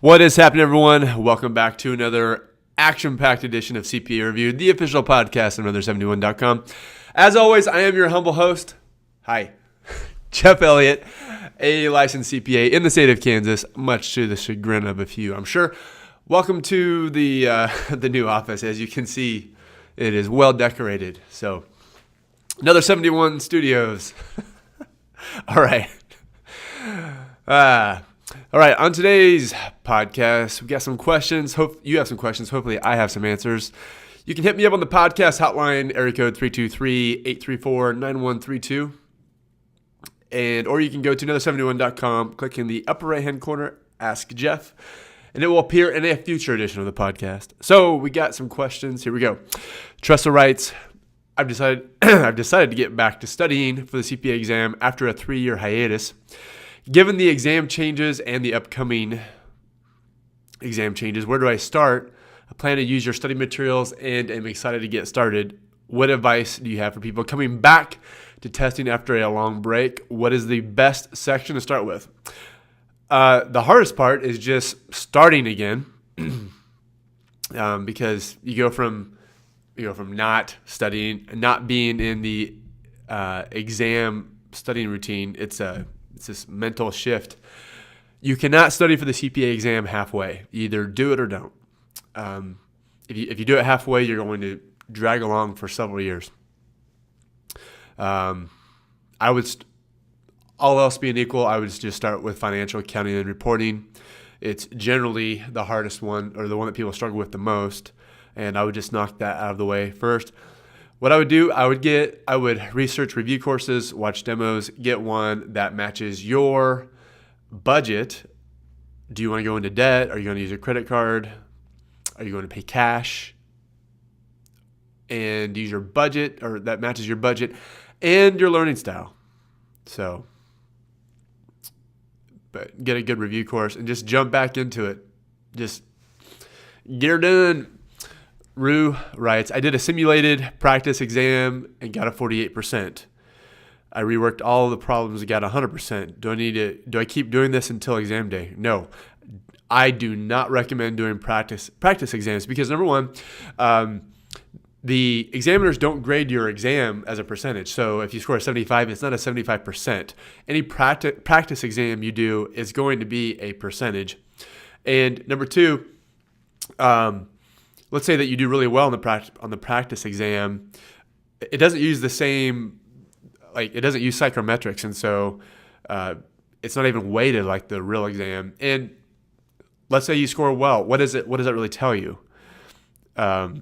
What is happening, everyone? Welcome back to another action-packed edition of CPA Review, the official podcast on Another71.com. As always, I am your humble host. Hi, Jeff Elliott, a licensed CPA in the state of Kansas, much to the chagrin of a few, I'm sure. Welcome to the new office. As you can see, it is well decorated. So, another 71 studios. All right. All right, on today's podcast, we got some questions. Hope you have some questions. Hopefully, I have some answers. You can hit me up on the podcast hotline, area code 323-834-9132. Or you can go to Another71.com, click in the upper right-hand corner, Ask Jeff, and it will appear in a future edition of the podcast. So we got some questions. Here we go. Tressa writes, I've decided to get back to studying for the CPA exam after a 3-year hiatus. Given the exam changes and the upcoming exam changes, where do I start? I plan to use your study materials and am excited to get started. What advice do you have for people coming back to testing after a long break? What is the best section to start with? The hardest part is just starting again, because you go from not studying, not being in the exam studying routine. It's this mental shift. You cannot study for the CPA exam halfway. You either do it or don't. If you do it halfway, you're going to drag along for several years. All else being equal, I would just start with financial accounting and reporting. It's generally the hardest one, or the one that people struggle with the most, and I would just knock that out of the way first. What I would do, I would research review courses, watch demos, get one that matches your budget. Do you want to go into debt? Are you going to use a credit card? Are you going to pay cash? And use your budget, or that matches your budget and your learning style. So, but get a good review course and just jump back into it. Just get her done. Rue writes, I did a simulated practice exam and got a 48%. I reworked all the problems and got 100%. Do I keep doing this until exam day? No. I do not recommend doing practice exams because, number one, the examiners don't grade your exam as a percentage. So if you score a 75, it's not a 75%. Any practice exam you do is going to be a percentage. And number two, let's say that you do really well on the practice exam. It doesn't use the same, it doesn't use psychometrics, and so it's not even weighted like the real exam. And let's say you score well. What does that really tell you? Or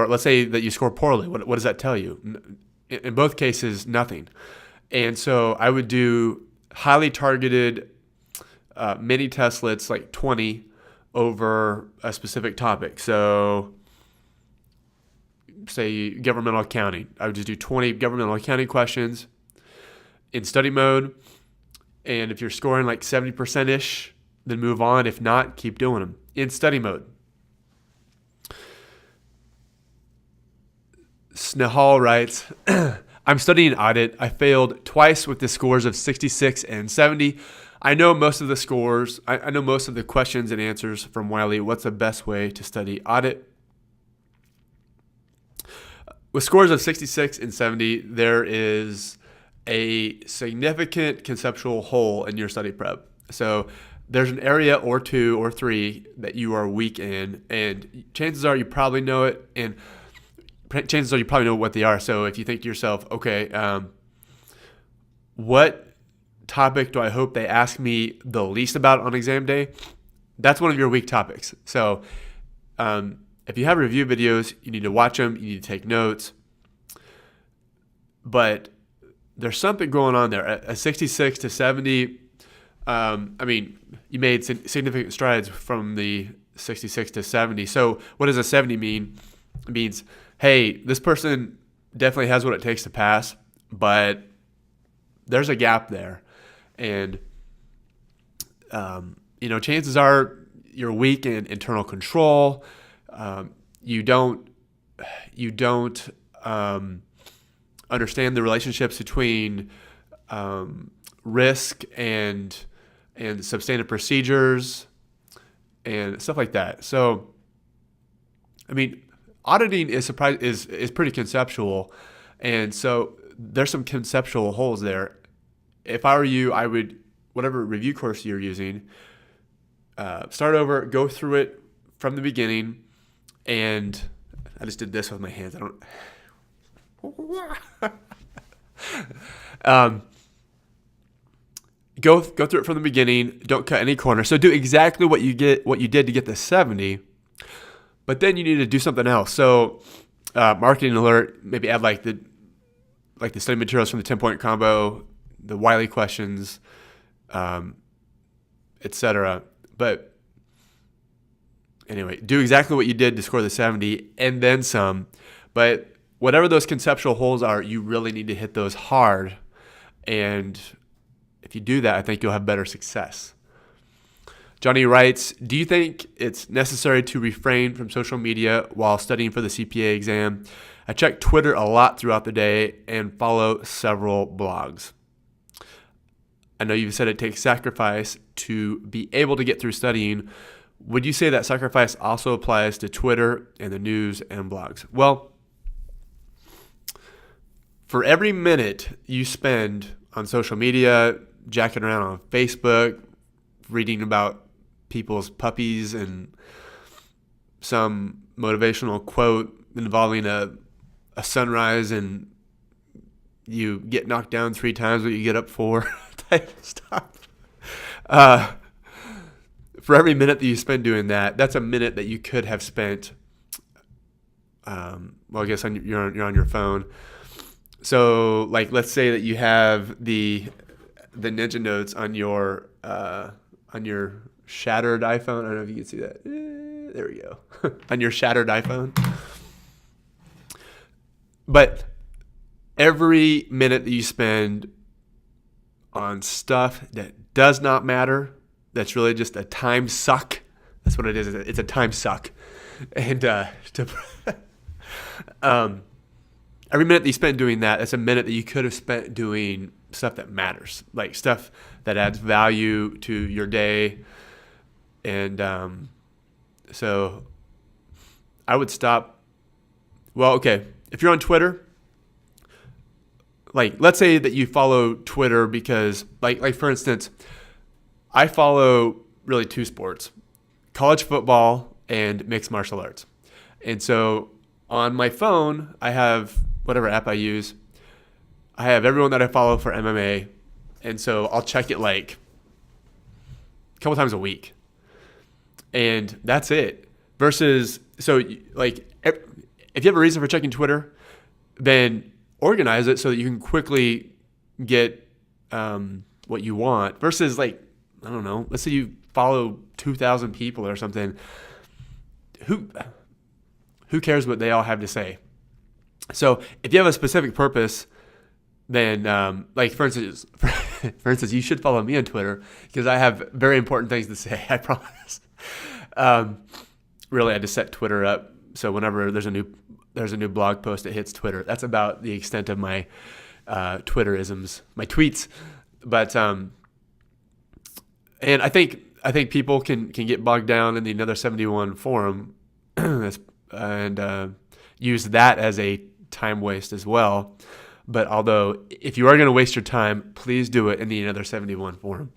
let's say that you score poorly. What does that tell you? In both cases, nothing. And so I would do highly targeted mini testlets, like 20, over a specific topic. So say governmental accounting. I would just do 20 governmental accounting questions in study mode. And if you're scoring like 70%-ish, then move on. If not, keep doing them in study mode. Snehal writes, I'm studying audit. I failed twice with the scores of 66 and 70. I know most of the scores. I know most of the questions and answers from Wiley. What's the best way to study audit? With scores of 66 and 70, there is a significant conceptual hole in your study prep. So there's an area or two or three that you are weak in, and chances are you probably know it, and chances are you probably know what they are. So if you think to yourself, okay, what topic do I hope they ask me the least about on exam day? That's one of your weak topics. So if you have review videos, you need to watch them, you need to take notes. But there's something going on there. A 66 to 70, you made significant strides from the 66 to 70. So what does a 70 mean? It means, hey, this person definitely has what it takes to pass, but there's a gap there. And, chances are you're weak in internal control. You don't understand the relationships between risk and and substantive procedures and stuff like that. So, I mean, auditing is pretty conceptual, and so there's some conceptual holes there. If I were you, I would, whatever review course you're using, start over, go through it from the beginning, and I just did this with my hands. I don't. Go through it from the beginning. Don't cut any corners. So do exactly what you did to get the 70, but then you need to do something else. So marketing alert, maybe add like the study materials from the 10-point combo, the Wiley questions, etc. But anyway, do exactly what you did to score the 70 and then some. But whatever those conceptual holes are, you really need to hit those hard. And if you do that, I think you'll have better success. Johnny writes, do you think it's necessary to refrain from social media while studying for the CPA exam? I check Twitter a lot throughout the day and follow several blogs. I know you've said it takes sacrifice to be able to get through studying. Would you say that sacrifice also applies to Twitter and the news and blogs? Well, for every minute you spend on social media, jacking around on Facebook, reading about people's puppies and some motivational quote involving a sunrise and you get knocked down 3 times what you get up 4 type of stuff. For every minute that you spend doing that, that's a minute that you could have spent, I guess you're on your phone. So, like, let's say that you have the Ninja Notes on your shattered iPhone. I don't know if you can see that. There we go. On your shattered iPhone. But every minute that you spend on stuff that does not matter, that's really just a time suck. That's what it is. It's a time suck. And every minute that you spend doing that, that's a minute that you could have spent doing stuff that matters, like stuff that adds value to your day. And so I would stop. Well, okay, if you're on Twitter, like let's say that you follow Twitter because, like for instance, I follow really 2 sports, college football and mixed martial arts. And so on my phone, I have whatever app I use. I have everyone that I follow for MMA. And so I'll check it like a couple times a week. And that's it. Versus, so like, if you have a reason for checking Twitter, then organize it so that you can quickly get what you want. Versus like, I don't know, let's say you follow 2,000 people or something. Who cares what they all have to say? So if you have a specific purpose, then like for instance, you should follow me on Twitter because I have very important things to say. I promise. Really, I just set Twitter up so whenever there's a new blog post, it hits Twitter. That's about the extent of my Twitterisms, my tweets. But and I think people can get bogged down in the Another 71 forum and use that as a time waste as well. But although if you are going to waste your time, please do it in the Another 71 forum.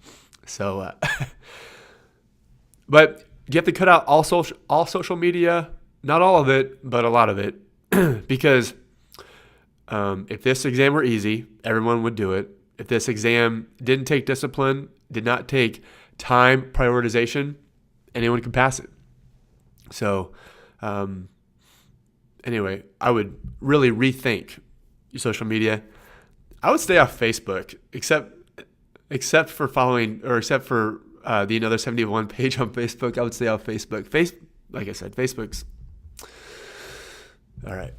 So, but you have to cut out all social media, not all of it, but a lot of it, because if this exam were easy, everyone would do it. If this exam didn't take discipline, did not take time prioritization, anyone could pass it. So, anyway, I would really rethink your social media. I would stay off Facebook, except for following, or except for the Another 71 page on Facebook. I would stay off Facebook. Like I said, Facebook's all right.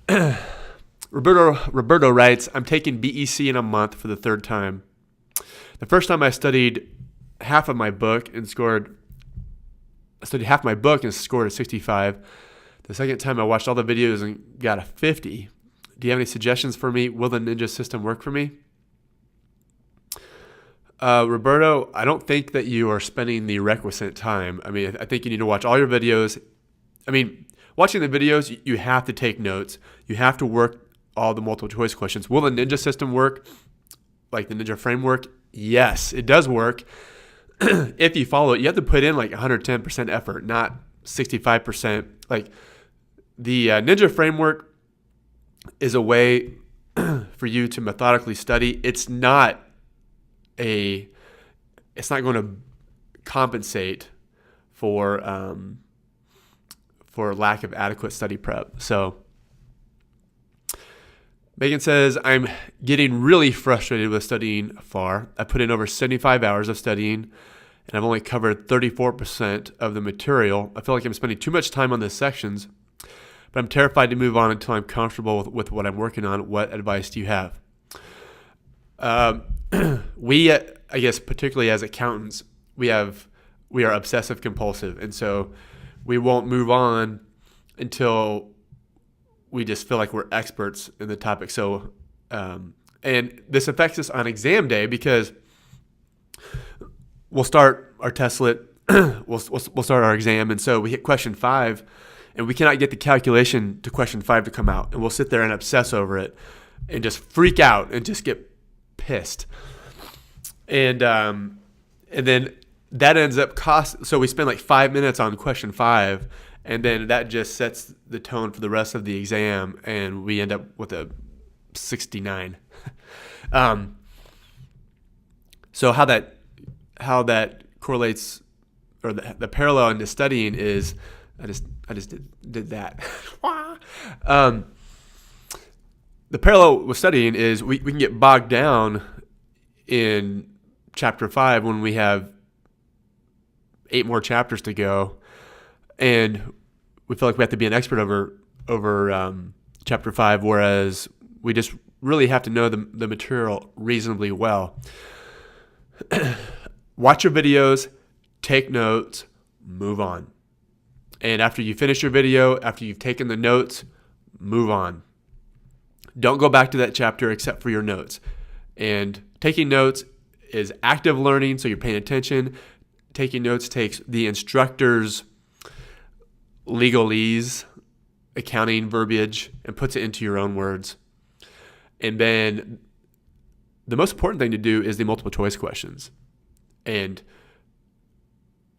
Roberto writes, I'm taking BEC in a month for the 3rd time. The first time I studied half my book and scored a 65. The second time I watched all the videos and got a 50. Do you have any suggestions for me? Will the ninja system work for me? Roberto, I don't think that you are spending the requisite time. I mean, I think you need to watch all your videos. I mean, watching the videos, you have to take notes. You have to work all the multiple choice questions. Will the Ninja system work? Like the Ninja framework? Yes, it does work. If you follow it, you have to put in like 110% effort, not 65%. Like the Ninja framework is a way for you to methodically study. It's not going to compensate for lack of adequate study prep. So Megan says, I'm getting really frustrated with studying FAR. I put in over 75 hours of studying, and I've only covered 34% of the material. I feel like I'm spending too much time on the sections, but I'm terrified to move on until I'm comfortable with what I'm working on. What advice do you have? We, I guess, particularly as accountants, we are obsessive compulsive, and so we won't move on until we just feel like we're experts in the topic. So, and this affects us on exam day because we'll start our testlet, we'll start our exam, and so we hit question 5, and we cannot get the calculation to question 5 to come out, and we'll sit there and obsess over it, and just freak out and just get pissed, and then that ends up So we spend like 5 minutes on question 5. And then that just sets the tone for the rest of the exam, and we end up with a 69. So how that correlates, or the parallel into studying is, I just did that. The parallel with studying is we can get bogged down in chapter 5 when we have 8 more chapters to go. And we feel like we have to be an expert over chapter 5, whereas we just really have to know the material reasonably well. Watch your videos, take notes, move on. And after you finish your video, after you've taken the notes, move on. Don't go back to that chapter except for your notes. And taking notes is active learning, so you're paying attention. Taking notes takes the instructor's legalese, accounting verbiage, and puts it into your own words. And then the most important thing to do is the multiple choice questions. And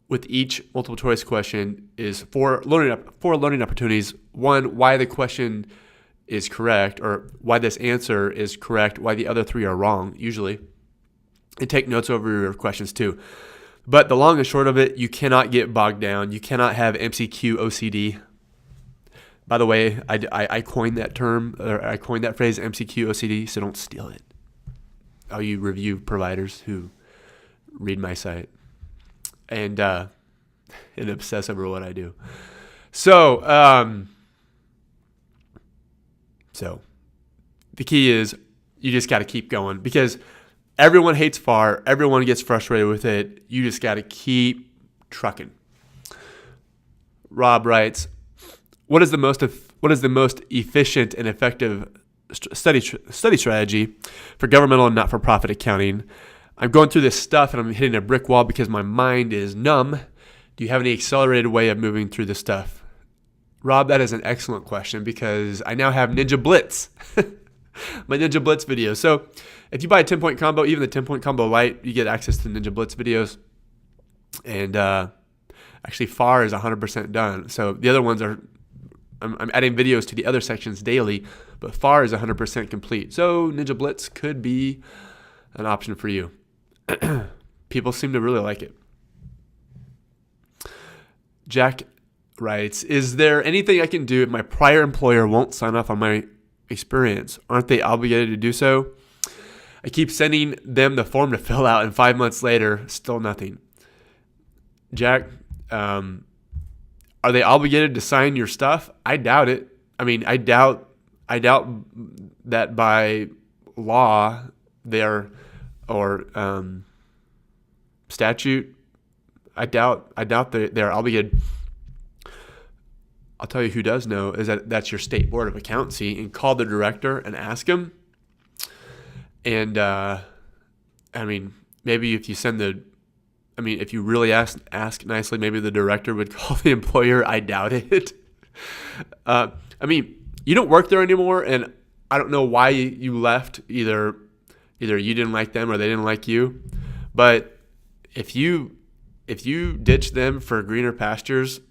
with each multiple choice question is four learning opportunities. One, why the question is correct, or why this answer is correct, why the other 3 are wrong, usually. And take notes over your questions too. But the long and short of it, you cannot get bogged down. You cannot have MCQ OCD. By the way, I coined that term, or I coined that phrase, MCQ OCD, so don't steal it. All you review providers who read my site and obsess over what I do. So the key is you just got to keep going, because everyone hates FAR. Everyone gets frustrated with it. You just got to keep trucking. Rob writes, what is the most efficient and effective study strategy for governmental and not-for-profit accounting? I'm going through this stuff and I'm hitting a brick wall because my mind is numb. Do you have any accelerated way of moving through this stuff? Rob, that is an excellent question, because I now have Ninja Blitz. My Ninja Blitz videos. So if you buy a 10-point combo, even the 10-point combo light, you get access to Ninja Blitz videos. And actually FAR is 100% done. So the other ones are, I'm adding videos to the other sections daily, but FAR is 100% complete. So Ninja Blitz could be an option for you. People seem to really like it. Jack writes, is there anything I can do if my prior employer won't sign off on my experience? Aren't they obligated to do so? I keep sending them the form to fill out, and 5 months later, still nothing. Jack, are they obligated to sign your stuff? I doubt it. I mean, I doubt that by law or statute. I doubt they're obligated. I'll tell you who does know is that's your state board of accountancy, and call the director and ask him. And I mean, maybe if you if you really ask nicely, maybe the director would call the employer. I doubt it. You don't work there anymore, and I don't know why you left. Either you didn't like them or they didn't like you. But if you ditch them for greener pastures,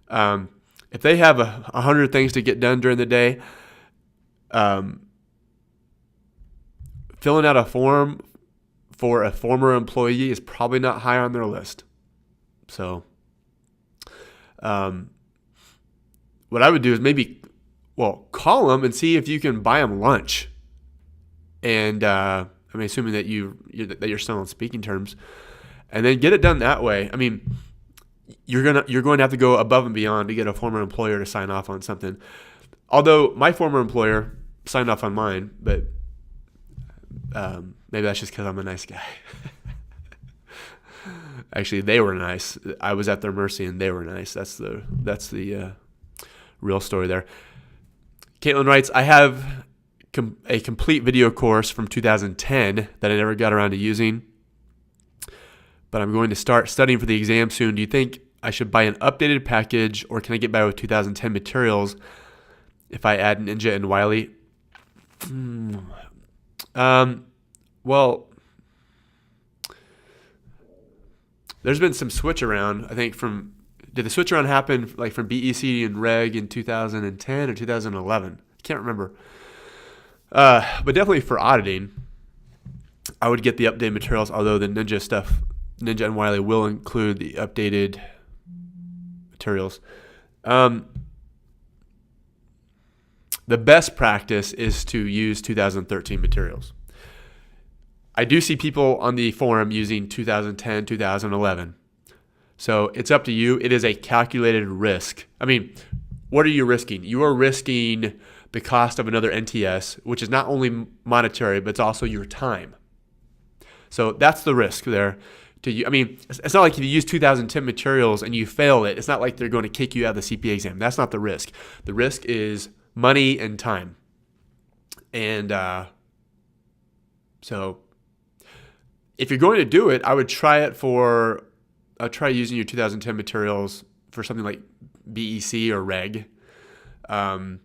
if they have 100 things to get done during the day, filling out a form for a former employee is probably not high on their list. So, what I would do is call them and see if you can buy them lunch. And assuming that you're still on speaking terms, and then get it done that way. You're going to have to go above and beyond to get a former employer to sign off on something. Although my former employer signed off on mine, but maybe that's just because I'm a nice guy. Actually, they were nice. I was at their mercy, and they were nice. That's the real story there. Caitlin writes, I have a complete video course from 2010 that I never got around to using, but I'm going to start studying for the exam soon. Do you think I should buy an updated package, or can I get by with 2010 materials if I add Ninja and Wiley? There's been some switch around. I think did the switch around happen like from BEC and Reg in 2010 or 2011? I can't remember. But definitely for auditing, I would get the updated materials, although the Ninja and Wiley will include the updated materials. The best practice is to use 2013 materials. I do see people on the forum using 2010, 2011. So it's up to you. It is a calculated risk. What are you risking? You are risking the cost of another NTS, which is not only monetary, but it's also your time. So that's the risk there. It's not like if you use 2010 materials and you fail it, it's not like they're going to kick you out of the CPA exam. That's not the risk. The risk is money and time. And so if you're going to do it, I would try using your 2010 materials for something like BEC or Reg. And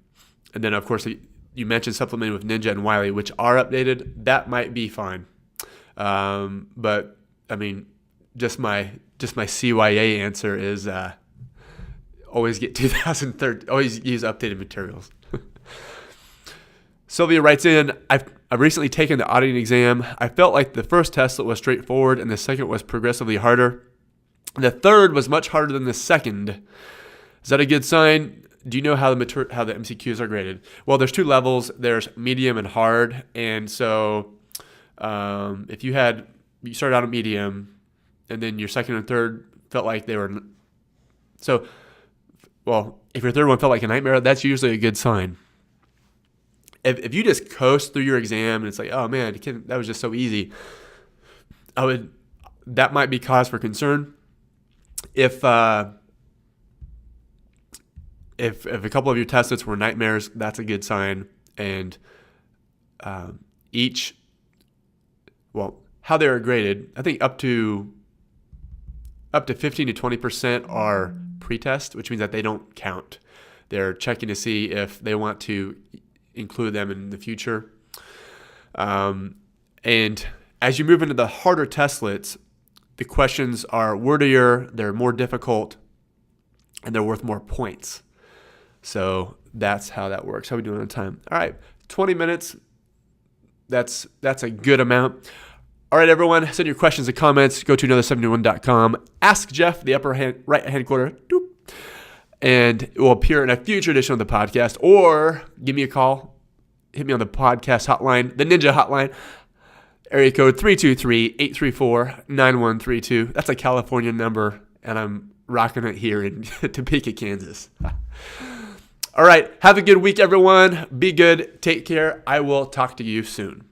then, of course, you mentioned supplementing with Ninja and Wiley, which are updated. That might be fine. But just my CYA answer is always get 2013. Always use updated materials. Sylvia writes in, I've recently taken the auditing exam. I felt like the first test was straightforward and the second was progressively harder. The third was much harder than the second. Is that a good sign? Do you know how the MCQs are graded? Well, there's two levels. There's medium and hard. And so if you started out at medium and then your second and third felt like they were... if your third one felt like a nightmare, that's usually a good sign. If you just coast through your exam and it's like, oh man, that was just so easy, that might be cause for concern. If a couple of your tests were nightmares, that's a good sign. And how they are graded, I think up to 15 to 20% are pretest, which means that they don't count. They're checking to see if they want to include them in the future. And as you move into the harder testlets, the questions are wordier, they're more difficult, and they're worth more points. So that's how that works. How are we doing on time? All right, 20 minutes. That's a good amount. All right, everyone, send your questions and comments. Go to another71.com. Ask Jeff, the upper right-hand corner, and it will appear in a future edition of the podcast. Or give me a call. Hit me on the podcast hotline, the Ninja hotline, area code 323-834-9132. That's a California number, and I'm rocking it here in Topeka, Kansas. All right, have a good week, everyone. Be good. Take care. I will talk to you soon.